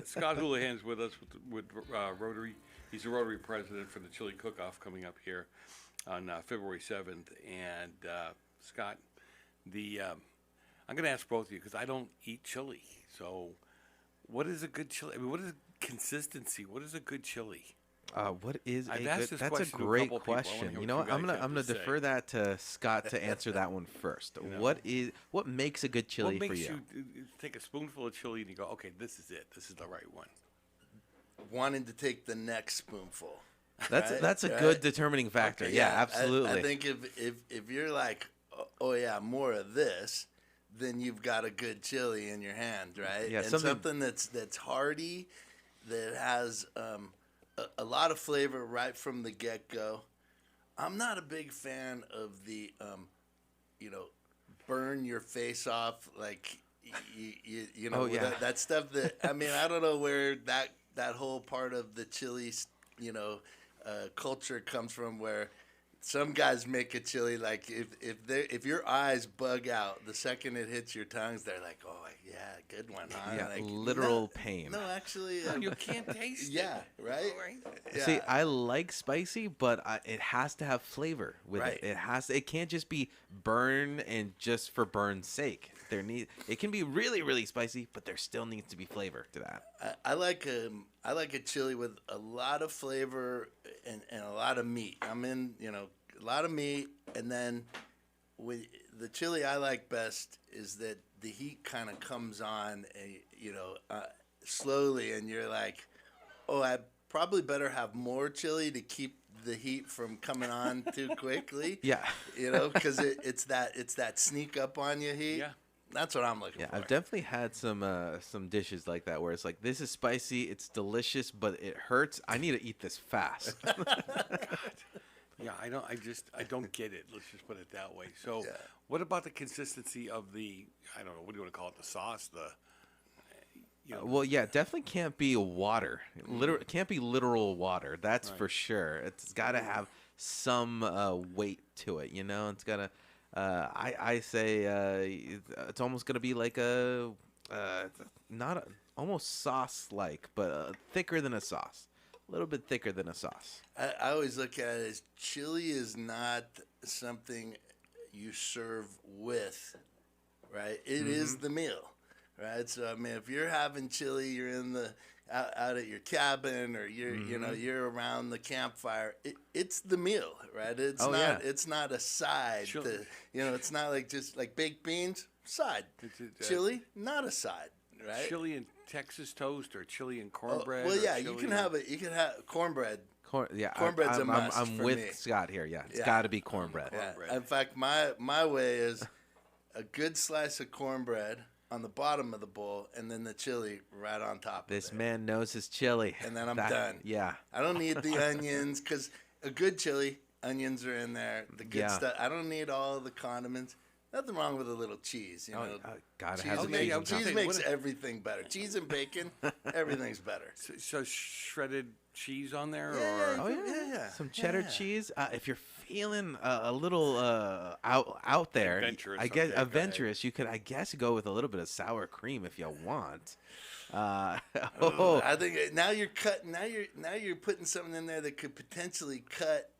Scott Hoolihan's with us with Rotary. He's a Rotary president for the chili cook-off coming up here on February 7th. And Scott, the I'm going to ask both of you because I don't eat chili. So, what is a good chili? I mean, what is consistency? What is a good chili? What is I've a asked good? this That's a question to a great couple of people. I wanna question. hear You what know you what? I'm guys gonna have I'm to gonna say. defer that to Scott to answer that one first. You know? What makes a good What chili for makes you? you take a spoonful of chili and you go, okay, this is it. This is the right one. Wanting to take the next spoonful. That's Right? that's a Right? good determining factor. Okay, Yeah, I absolutely. think if you're like, oh yeah, more of this, then you've got a good chili in your hand, right? Yeah, and something- something that's hearty, that has a lot of flavor right from the get go. I'm not a big fan of the, burn your face off like Oh, yeah. that stuff. That I mean, I don't know where that whole part of the chili, culture comes from, where some guys make a chili like if your eyes bug out the second it hits your tongues, they're like, oh yeah, good one, huh? Yeah, Like, literal no, pain. No, actually, You can't taste it. yeah, right. Yeah. See, I like spicy, but it has to have flavor with Right. it. It can't just be burn and just for burn's sake. It can be really, really spicy, but there still needs to be flavor to that. I like a chili with a lot of flavor and a lot of meat. I'm in, a lot of meat, and then with the chili I like best is that the heat kind of comes on, slowly, and you're like, oh, I probably better have more chili to keep the heat from coming on too quickly. Yeah. Because it's that sneak up on you heat. Yeah. That's what I'm looking Yeah, for. I've definitely had some dishes like that where it's like, this is spicy, it's delicious, but it hurts. I need to eat this fast. Yeah, I don't get it. Let's just put it that way. So, Yeah. what about the consistency of the, I don't know, what do you want to call it, the sauce, Well, yeah, definitely can't be water. It can't be literal water. That's Right. for sure. It's got to have some weight to it. It's got to. I say it's almost gonna be like not almost sauce like, but thicker than a sauce. A little bit thicker than a sauce. I always look at it as chili is not something you serve with, right? It is the meal, right? So I mean, if you're having chili, you're in the out at your cabin, or you're around the campfire. It's the meal, right? It's Oh, not yeah. it's not a side. Chili. It's not like just like baked beans side. Chili, not a side, right? chili and Texas toast or chili and Oh, cornbread? well, or yeah, you chili can and- have it. You can have cornbread. I'm, Cornbread's a must I'm for with me. Scott here. Yeah, it's Yeah. got to be cornbread. Yeah. Cornbread. In fact, my way is a good slice of cornbread on the bottom of the bowl, and then the chili right on top This of it. man knows his chili. And then I'm done. Yeah. I don't need the onions, because a good chili, onions are in there. The good Yeah. stuff. I don't need all the condiments. Nothing wrong with a little cheese, you know. Gotta Cheese, have the Okay, cheese yeah, on I'm top. cheese saying, makes what- everything better. Cheese and bacon, everything's better. So shredded cheese on there, Yeah, or Oh yeah, Yeah. some cheddar Yeah. cheese. If you're feeling a little out there, Adventurous, I guess okay, go ahead. adventurous. You could, I guess, go with a little bit of sour cream if you want. I think now you're cutting. Now you're putting something in there that could potentially cut.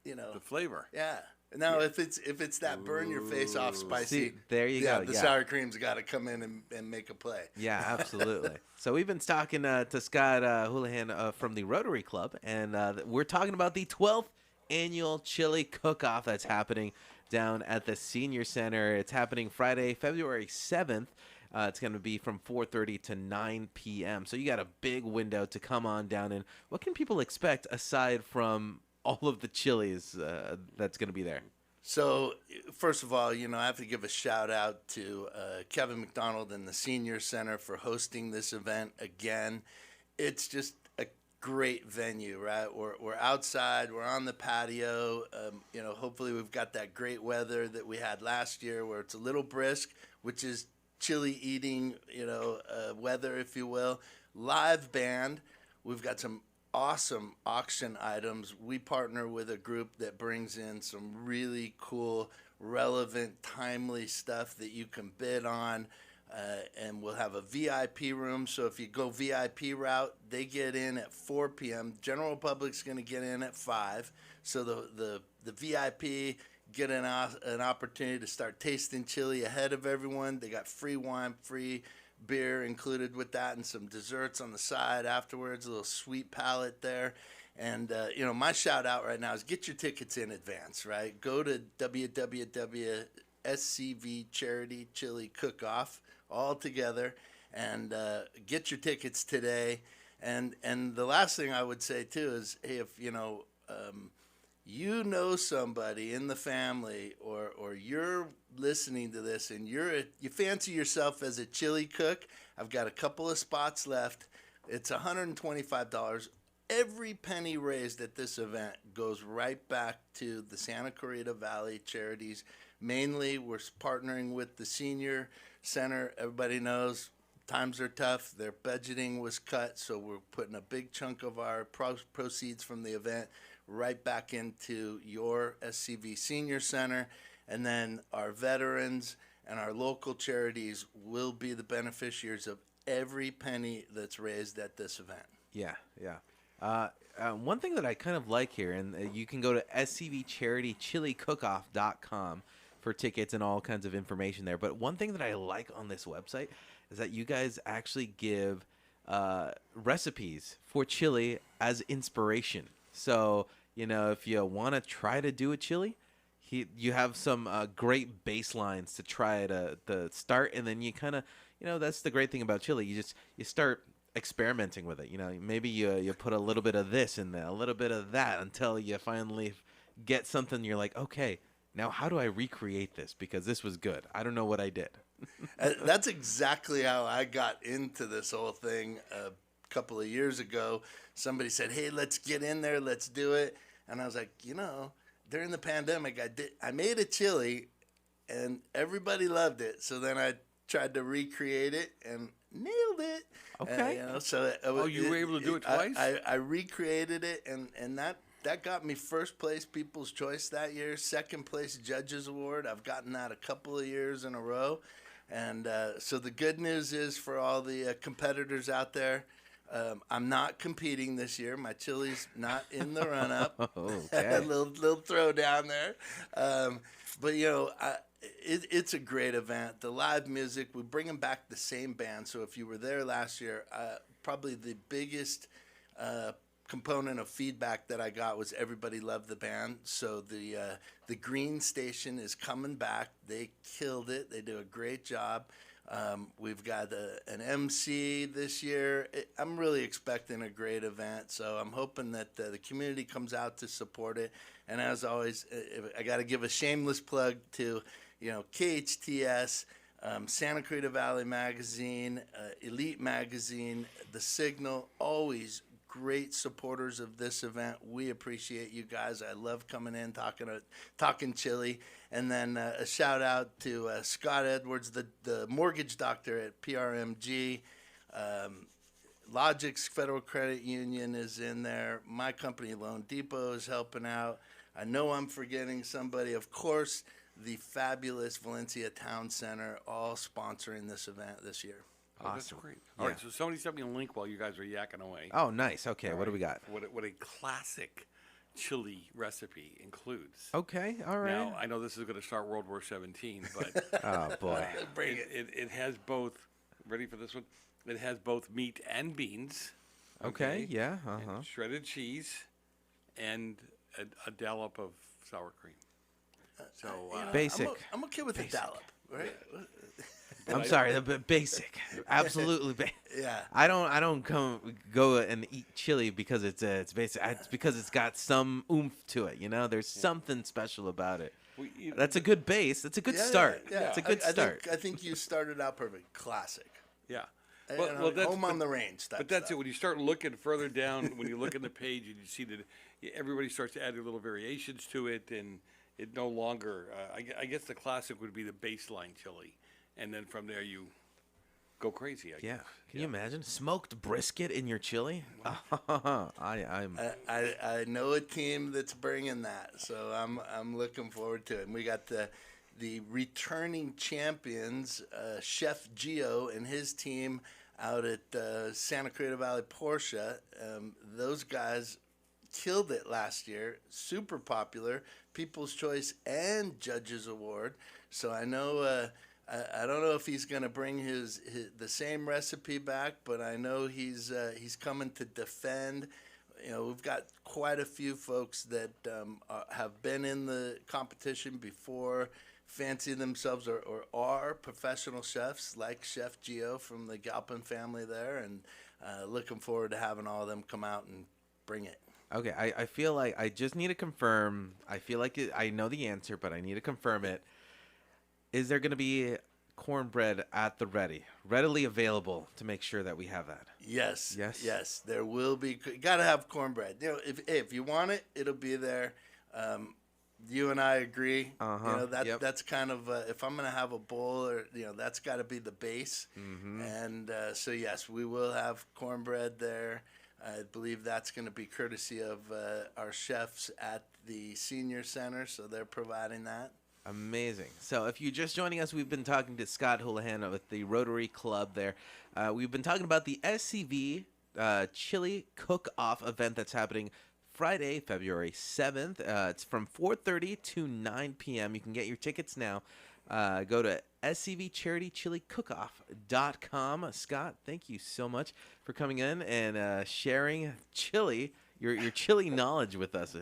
the flavor. Yeah. Now if it's that burn your face off spicy, See, there you yeah, go. the Yeah. sour cream's got to come in and make a play. Yeah, absolutely. So we've been talking to Scott Hoolihan from the Rotary Club, and we're talking about the 12th annual chili cook-off that's happening down at the Senior Center. It's happening Friday, February 7th. It's going to be from 4:30 to 9 p.m. So you got a big window to come on down in. What can people expect aside from all of the chilies that's going to be there? So, first of all, I have to give a shout out to Kevin McDonald and the Senior Center for hosting this event again. It's just a great venue, right? We're outside, we're on the patio. Hopefully we've got that great weather that we had last year, where it's a little brisk, which is chili eating, weather, if you will. Live band. We've got some awesome auction items. We partner with a group that brings in some really cool, relevant, timely stuff that you can bid on. and we'll have a VIP room. So if you go VIP route, they get in at 4 p.m. General public's going to get in at 5. So the VIP get an opportunity to start tasting chili ahead of everyone. They got free wine, free beer included with that, and some desserts on the side afterwards, a little sweet palate there. And, my shout out right now is get your tickets in advance, right? Go to www.SCV Charity Chili Cook-Off all together and get your tickets today. And the last thing I would say, too, is, hey, if, you know somebody in the family or you're listening to this and you fancy yourself as a chili cook, I've got a couple of spots left. It's $125. Every penny raised at this event goes right back to the Santa Clarita Valley charities. Mainly, we're partnering with the senior center. Everybody knows times are tough. Their budgeting was cut, so we're putting a big chunk of our proceeds from the event right back into your SCV Senior Center. And then our veterans and our local charities will be the beneficiaries of every penny that's raised at this event. Yeah. One thing that I kind of like here, and you can go to scvcharitychiliCookoff.com for tickets and all kinds of information there. But one thing that I like on this website is that you guys actually give recipes for chili as inspiration. So, if you want to try to do a chili, you have some great baselines to try to start, and then you kind of, that's the great thing about chili. You start experimenting with it. Maybe you put a little bit of this in there, a little bit of that, until you finally get something you're like, okay, now how do I recreate this? Because this was good. I don't know what I did. That's exactly how I got into this whole thing a couple of years ago. Somebody said, hey, let's get in there, let's do it. And I was like, during the pandemic, I made a chili and everybody loved it. So then I tried to recreate it and nailed it. Okay. You were able to do it twice? I recreated it, and that got me first place People's Choice that year, second place Judges Award. I've gotten that a couple of years in a row. And so the good news is for all the competitors out there, I'm not competing this year. My chili's not in the run-up. Okay. A little throw down there. But, it's a great event. The live music, we're bringing back the same band. So if you were there last year, probably the biggest component of feedback that I got was everybody loved the band. So the Green Station is coming back. They killed it. They do a great job. We've got an MC this year. I'm really expecting a great event, so I'm hoping that the community comes out to support it. And as always, I got to give a shameless plug to, KHTS, Santa Clarita Valley Magazine, Elite Magazine, The Signal, always great supporters of this event. We appreciate you guys. I love coming in, talking chili. And then a shout out to Scott Edwards, the mortgage doctor at PRMG. Logix Federal Credit Union is in there. My company, Loan Depot, is helping out. I know I'm forgetting somebody. Of course, the fabulous Valencia Town Center, all sponsoring this event this year. Oh, that's great. All right, so somebody sent me a link while you guys are yakking away. Oh, nice. Okay, what do we got? What a classic chili recipe includes. Okay, all right. Now, I know this is going to start World War 17, but oh, boy. It has both, ready for this one? It has both meat and beans. Okay, yeah. And shredded cheese and a dollop of sour cream. So basic. I'm okay with the dollop, right? I'm sorry, the basic, absolutely. Yeah. I don't go and eat chili because it's basic. It's because it's got some oomph to it. There's something special about it. That's a good base. That's a good start. Yeah. It's a good start. I think you started out perfect. Classic. Yeah. Well, home on the range. But that's it. When you start looking further down, when you look at the page and you see that everybody starts to add their little variations to it, and it no longer. I guess the classic would be the baseline chili. And then from there you go crazy. I guess. Can you imagine smoked brisket in your chili? I know a team that's bringing that, so I'm looking forward to it. And we got the the returning champions, Chef Gio and his team out at Santa Clarita Valley Porsche. Those guys killed it last year. Super popular, People's Choice and Judges Award. So I know I don't know if he's going to bring the same recipe back, but I know he's coming to defend. You know, we've got quite a few folks that have been in the competition before, fancy themselves or are professional chefs like Chef Gio from the Galpin family there, and looking forward to having all of them come out and bring it. Okay, I feel like I just need to confirm. I feel like I know the answer, but I need to confirm it. Is there going to be cornbread at the readily available to make sure that we have that? Yes. Yes? Yes. There will be. You got to have cornbread. You know, if you want it, it'll be there. You and I agree. Uh-huh. You know, Yep. that's kind of if I'm gonna have a bowl, or that's got to be the base. Mm-hmm. And so yes, we will have cornbread there. I believe that's going to be courtesy of our chefs at the senior center, so they're providing that. Amazing. So if you're just joining us, we've been talking to Scott Hoolihan with the Rotary Club there. We've been talking about the SCV Chili Cook-Off event that's happening Friday, February 7th. It's from 4:30 to 9 p.m. You can get your tickets now. Go to scvcharitychilicook-off.com. Scott, thank you so much for coming in and sharing chili, your chili knowledge with us.